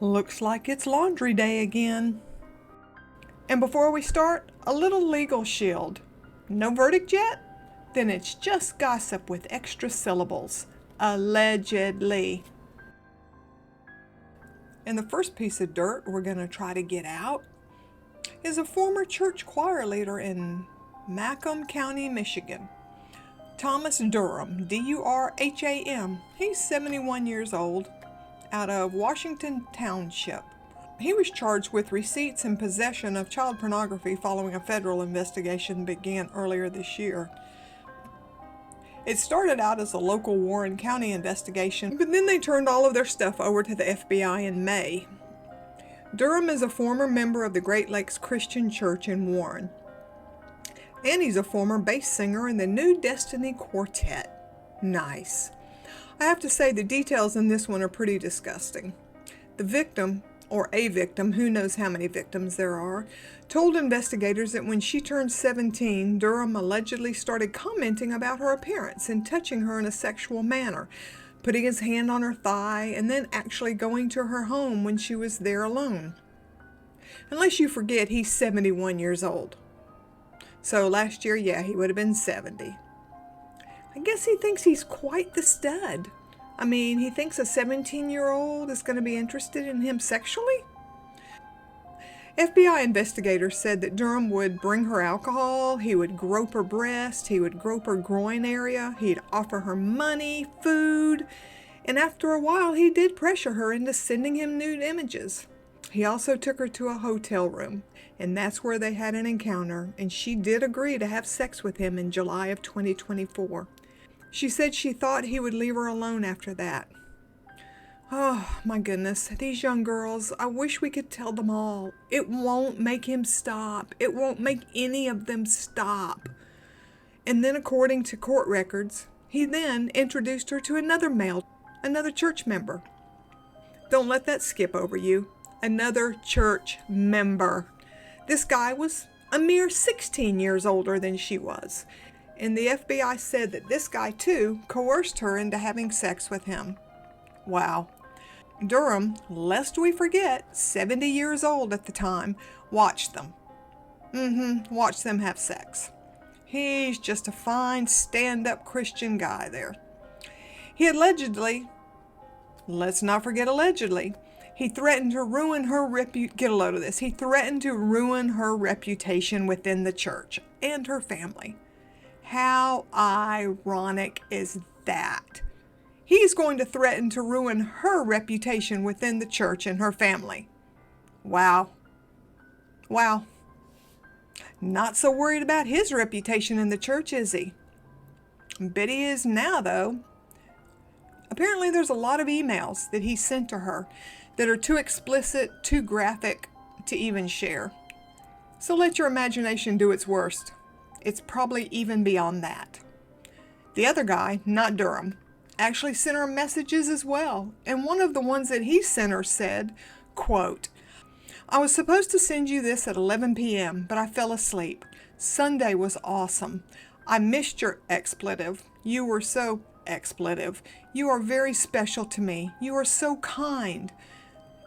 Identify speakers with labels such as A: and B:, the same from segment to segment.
A: Looks like it's laundry day again. And before we start, a little legal shield. No verdict yet? Then it's just gossip with extra syllables. Allegedly. And the first piece of dirt we're going to try to get out is a former church choir leader in Macomb County, Michigan. Thomas Durham, D-U-R-H-A-M. He's 71 years old, out of Washington Township. He was charged with receipts and possession of child pornography following a federal investigation began earlier this year. It started out as a local Warren County investigation, but then they turned all of their stuff over to the FBI in May. Durham is a former member of the Great Lakes Christian Church in Warren. And he's a former bass singer in the New Destiny Quartet. Nice. I have to say the details in this one are pretty disgusting. The victim, or a victim, who knows how many victims there are, told investigators that when she turned 17, Durham allegedly started commenting about her appearance and touching her in a sexual manner, putting his hand on her thigh, and then actually going to her home when she was there alone. Unless you forget, he's 71 years old. So last year, yeah, he would have been 70. I guess he thinks he's quite the stud. I mean, he thinks a 17-year-old is going to be interested in him sexually? FBI investigators said that Durham would bring her alcohol, he would grope her breast, he would grope her groin area, he'd offer her money, food, and after a while he did pressure her into sending him nude images. He also took her to a hotel room, and that's where they had an encounter, and she did agree to have sex with him in July of 2024. She said she thought he would leave her alone after that. Oh, my goodness, these young girls, I wish we could tell them all. It won't make him stop. It won't make any of them stop. And then, according to court records, he then introduced her to another male, another church member. Don't let that skip over you. Another church member. This guy was a mere 16 years older than she was. And the FBI said that this guy, too, coerced her into having sex with him. Wow. Durham, lest we forget, 70 years old at the time, watched them. Watched them have sex. He's just a fine, stand-up Christian guy there. He allegedly, let's not forget allegedly, he threatened to ruin her get a load of this. He threatened to ruin her reputation within the church and her family. How ironic is that? He's going to threaten to ruin her reputation within the church and her family. Wow. Wow. Not so worried about his reputation in the church, is he? Bet he is now, though. Apparently there's a lot of emails that he sent to her that are too explicit, too graphic to even share. So let your imagination do its worst. It's probably even beyond that. The other guy, not Durham, actually sent her messages as well. And one of the ones that he sent her said, quote, "I was supposed to send you this at 11 p.m., but I fell asleep. Sunday was awesome. I missed your expletive. You were so expletive. You are very special to me. You are so kind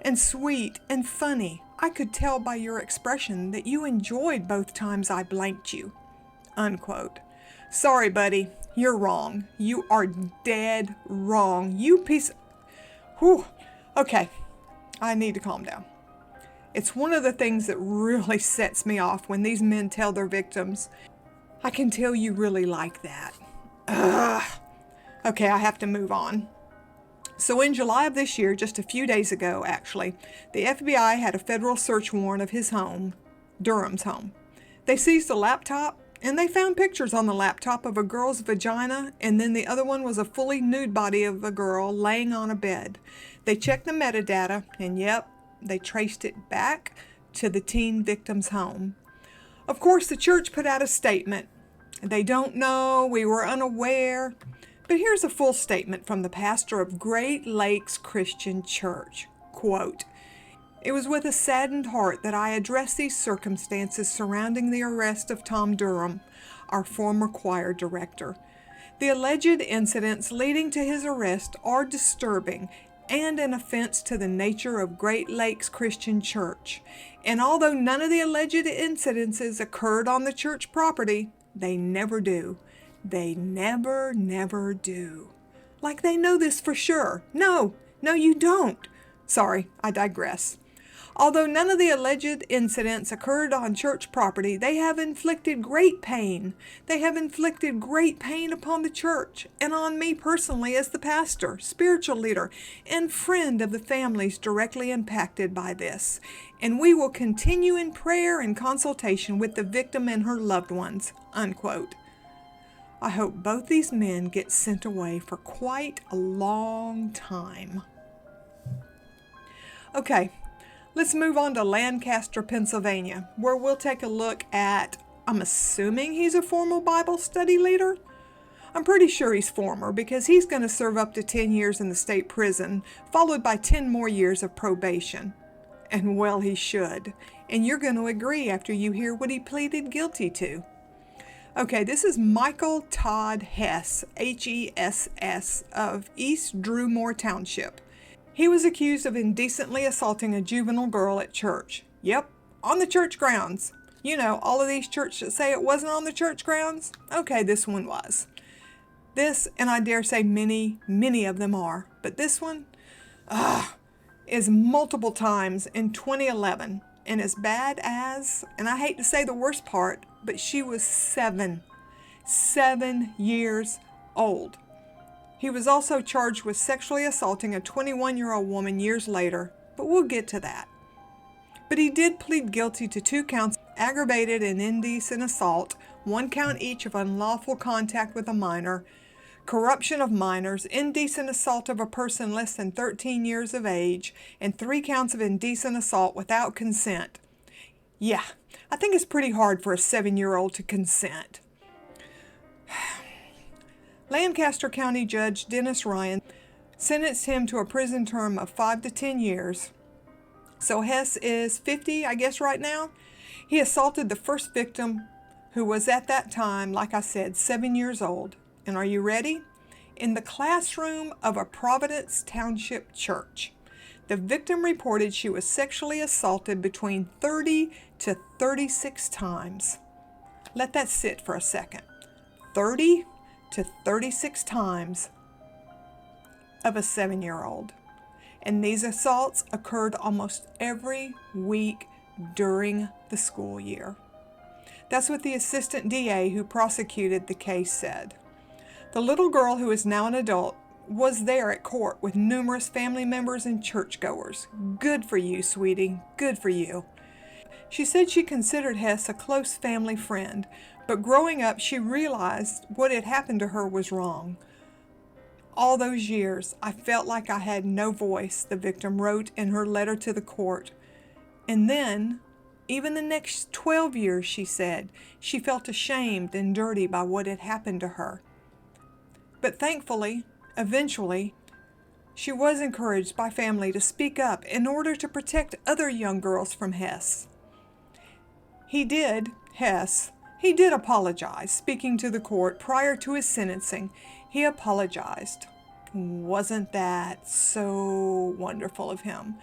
A: and sweet and funny. I could tell by your expression that you enjoyed both times I blanked you." Unquote. Sorry, buddy. You're wrong. You are dead wrong. You piece... Whew. Okay. I need to calm down. It's one of the things that really sets me off when these men tell their victims, "I can tell you really like that." Ugh. Okay, I have to move on. So in July of this year, just a few days ago actually, the FBI had a federal search warrant of his home, Durham's home. They seized a laptop, and they found pictures on the laptop of a girl's vagina, and then the other one was a fully nude body of a girl laying on a bed. They checked the metadata, and yep, they traced it back to the teen victim's home. Of course, the church put out a statement. They don't know, we were unaware. But here's a full statement from the pastor of Great Lakes Christian Church. Quote, "It was with a saddened heart that I address these circumstances surrounding the arrest of Tom Durham, our former choir director. The alleged incidents leading to his arrest are disturbing and an offense to the nature of Great Lakes Christian Church. And although none of the alleged incidences occurred on the church property, they never do. They never do. Like they know this for sure. No, you don't. Sorry, I digress. Although none of the alleged incidents occurred on church property, they have inflicted great pain. They have inflicted great pain upon the church and on me personally as the pastor, spiritual leader, and friend of the families directly impacted by this. And we will continue in prayer and consultation with the victim and her loved ones." Unquote. I hope both these men get sent away for quite a long time. Okay. Let's move on to Lancaster, Pennsylvania, where we'll take a look at, I'm assuming he's a former Bible study leader? I'm pretty sure he's former because he's going to serve up to 10 years in the state prison, followed by 10 more years of probation. And well, he should. And you're going to agree after you hear what he pleaded guilty to. Okay, this is Michael Todd Hess, Hess, of East Drumore Township. He was accused of indecently assaulting a juvenile girl at church. Yep, on the church grounds. You know, all of these churches that say it wasn't on the church grounds? Okay, this one was. This, and I dare say many of them are, but this one, is multiple times in 2011, and as bad as, and I hate to say the worst part, but she was 7 years old. He was also charged with sexually assaulting a 21-year-old woman years later, but we'll get to that. But he did plead guilty to 2 counts of aggravated and indecent assault, 1 count each of unlawful contact with a minor, corruption of minors, indecent assault of a person less than 13 years of age, and 3 counts of indecent assault without consent. Yeah, I think it's pretty hard for a 7-year-old to consent. Lancaster County Judge Dennis Ryan sentenced him to a prison term of 5 to 10 years. So Hess is 50, I guess, right now. He assaulted the first victim, who was at that time, like I said, 7 years old. And are you ready? In the classroom of a Providence Township church. The victim reported she was sexually assaulted between 30 to 36 times. Let that sit for a second. 30 to 36 times of a 7-year-old. And these assaults occurred almost every week during the school year. That's what the assistant DA who prosecuted the case said. The little girl, who is now an adult, was there at court with numerous family members and churchgoers. Good for you, sweetie. Good for you. She said she considered Hess a close family friend, but growing up she realized what had happened to her was wrong. All those years, I felt like I had no voice, the victim wrote in her letter to the court. And then, even the next 12 years, she said, she felt ashamed and dirty by what had happened to her. But thankfully, eventually, she was encouraged by family to speak up in order to protect other young girls from Hess. Hess did apologize, speaking to the court prior to his sentencing. He apologized. Wasn't that so wonderful of him?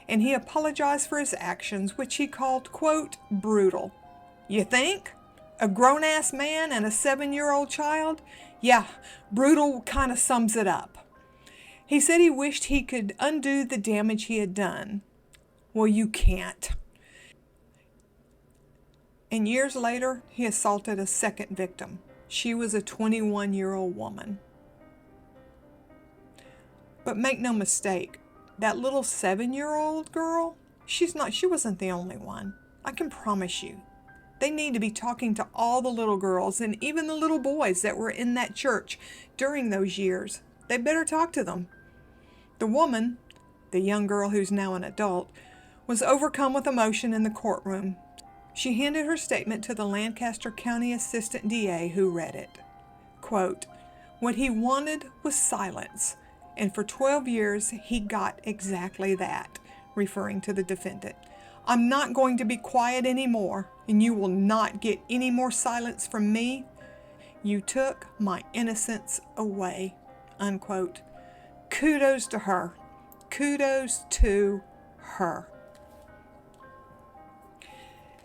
A: And he apologized for his actions, which he called, quote, brutal. You think? A grown-ass man and a 7-year-old child? Yeah, brutal kind of sums it up. He said he wished he could undo the damage he had done. Well, you can't. And years later, he assaulted a second victim. She was a 21-year-old woman. But make no mistake, that little 7-year-old girl, she wasn't the only one. I can promise you. They need to be talking to all the little girls and even the little boys that were in that church during those years. They better talk to them. The woman, the young girl who's now an adult, was overcome with emotion in the courtroom. She handed her statement to the Lancaster County Assistant DA, who read it. Quote, "What he wanted was silence, and for 12 years he got exactly that," referring to the defendant. "I'm not going to be quiet anymore, and you will not get any more silence from me. You took my innocence away." Unquote. Kudos to her. Kudos to her.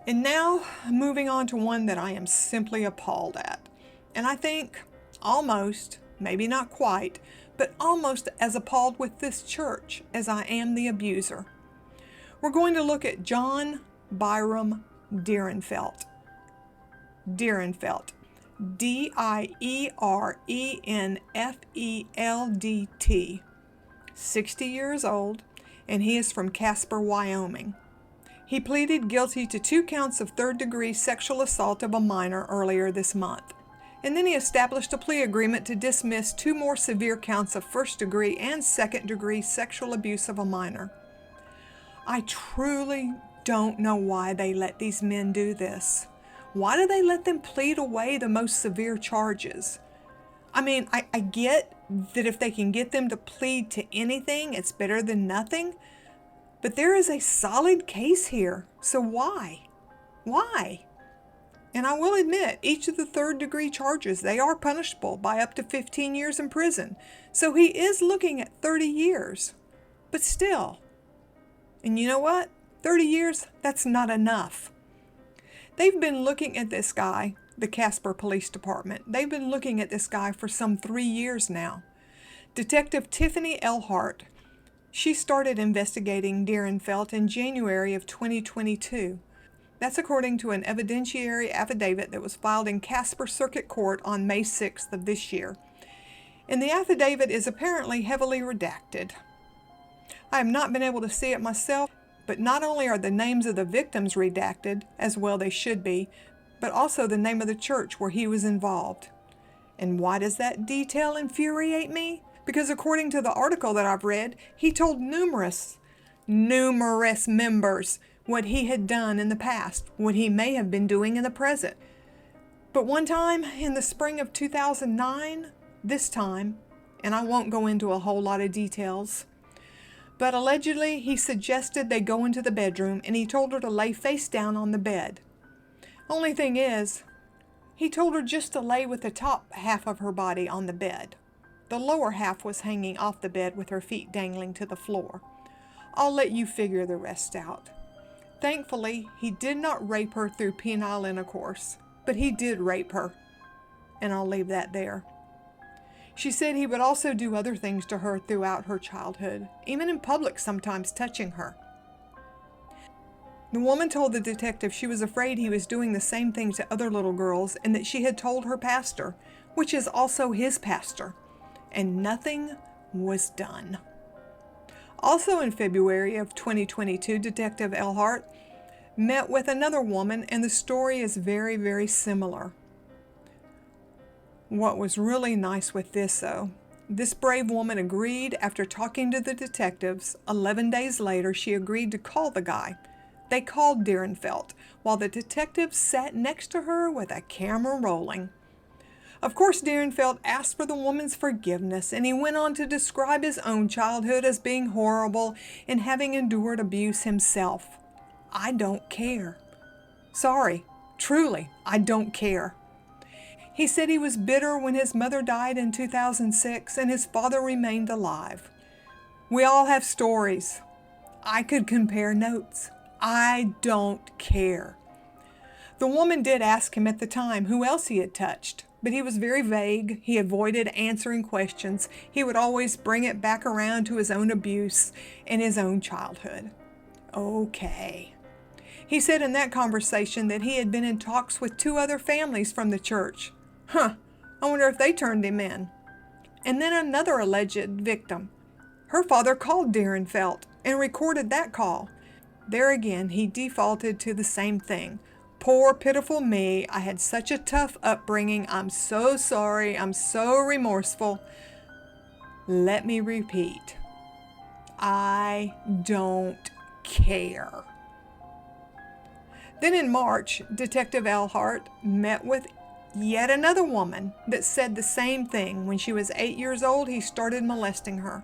A: And now, moving on to one that I am simply appalled at. And I think almost, maybe not quite, but almost as appalled with this church as I am the abuser. We're going to look at John Byrum Dierenfeldt. Dierenfeldt. Dierenfeldt. 60 years old, and he is from Casper, Wyoming. He pleaded guilty to 2 counts of third-degree sexual assault of a minor earlier this month. And then he established a plea agreement to dismiss 2 more severe counts of first-degree and second-degree sexual abuse of a minor. I truly don't know why they let these men do this. Why do they let them plead away the most severe charges? I mean, I get that if they can get them to plead to anything, it's better than nothing. But there is a solid case here, so why? Why? And I will admit, each of the third-degree charges, they are punishable by up to 15 years in prison. So he is looking at 30 years. But still. And you know what? 30 years, that's not enough. They've been looking at this guy, the Casper Police Department. They've been looking at this guy for some 3 years now. Detective Tiffany Elhart, she started investigating Dierenfeldt in January of 2022. That's according to an evidentiary affidavit that was filed in Casper Circuit Court on May 6th of this year. And the affidavit is apparently heavily redacted. I have not been able to see it myself, but not only are the names of the victims redacted, as well they should be, but also the name of the church where he was involved. And why does that detail infuriate me? Because according to the article that I've read, he told numerous members what he had done in the past, what he may have been doing in the present. But one time in the spring of 2009, this time, and I won't go into a whole lot of details, but allegedly he suggested they go into the bedroom and he told her to lay face down on the bed. Only thing is, he told her just to lay with the top half of her body on the bed. The lower half was hanging off the bed with her feet dangling to the floor. I'll let you figure the rest out. Thankfully, he did not rape her through penile intercourse, but he did rape her. And I'll leave that there. She said he would also do other things to her throughout her childhood, even in public sometimes touching her. The woman told the detective she was afraid he was doing the same thing to other little girls and that she had told her pastor, which is also his pastor, and nothing was done. Also in February of 2022, Detective Elhart met with another woman, and the story is very, very similar. What was really nice with this, though, this brave woman agreed after talking to the detectives. 11 days later, she agreed to call the guy. They called Dierenfeldt, while the detectives sat next to her with a camera rolling. Of course, Dierenfeldt asked for the woman's forgiveness, and he went on to describe his own childhood as being horrible and having endured abuse himself. I don't care. Sorry, truly, I don't care. He said he was bitter when his mother died in 2006 and his father remained alive. We all have stories. I could compare notes. I don't care. The woman did ask him at the time who else he had touched, but he was very vague. He avoided answering questions. He would always bring it back around to his own abuse and his own childhood. Okay. He said in that conversation that he had been in talks with 2 other families from the church. I wonder if they turned him in. And then another alleged victim. Her father called Dierenfeldt and recorded that call. There again, he defaulted to the same thing. Poor, pitiful me. I had such a tough upbringing. I'm so sorry. I'm so remorseful. Let me repeat. I don't care. Then in March, Detective Elhart met with yet another woman that said the same thing. When she was 8 years old, he started molesting her.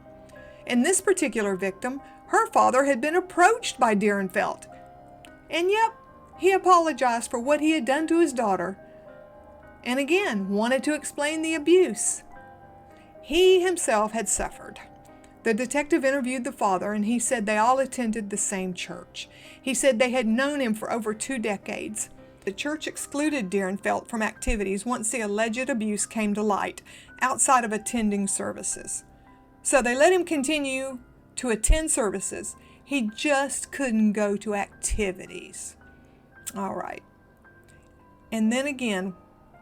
A: And this particular victim, her father had been approached by Dierenfeldt. And yep, he apologized for what he had done to his daughter. And again, wanted to explain the abuse he himself had suffered. The detective interviewed the father, and he said they all attended the same church. He said they had known him for over 2 decades. The church excluded Dierenfeldt from activities once the alleged abuse came to light, outside of attending services. So they let him continue to attend services. He just couldn't go to activities. All right. And then again,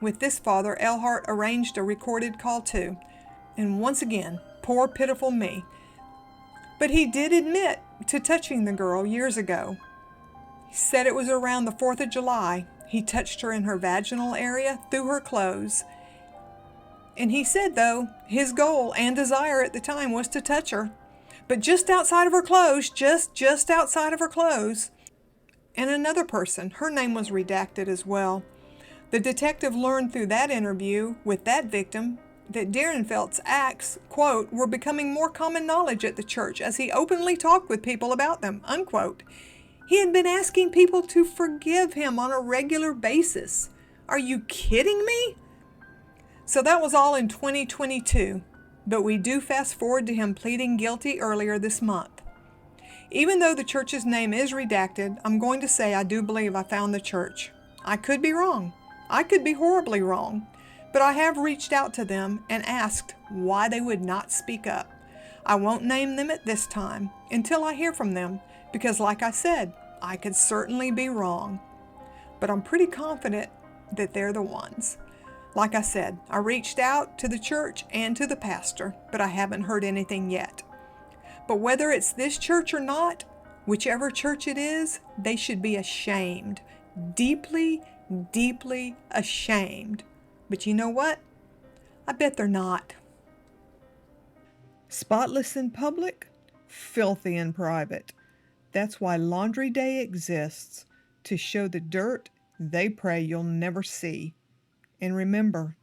A: with this father, Elhart arranged a recorded call too. And once again, poor pitiful me. But he did admit to touching the girl years ago. He said it was around the 4th of July. He touched her in her vaginal area through her clothes. And he said, though, his goal and desire at the time was to touch her. But just outside of her clothes, just outside of her clothes. And another person, her name was redacted as well. The detective learned through that interview with that victim that Dierenfeldt's acts, quote, were becoming more common knowledge at the church as he openly talked with people about them, unquote. He had been asking people to forgive him on a regular basis. Are you kidding me? So that was all in 2022, but we do fast forward to him pleading guilty earlier this month. Even though the church's name is redacted, I'm going to say I do believe I found the church. I could be wrong. I could be horribly wrong. But I have reached out to them and asked why they would not speak up. I won't name them at this time until I hear from them, because like I said, I could certainly be wrong. But I'm pretty confident that they're the ones. Like I said, I reached out to the church and to the pastor, but I haven't heard anything yet. But whether it's this church or not, whichever church it is, they should be ashamed. Deeply, deeply ashamed. But you know what? I bet they're not. Spotless in public, filthy in private. That's why Laundry Day exists, to show the dirt they pray you'll never see. And remember,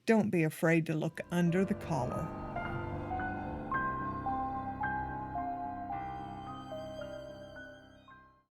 A: don't be afraid to look under the collar.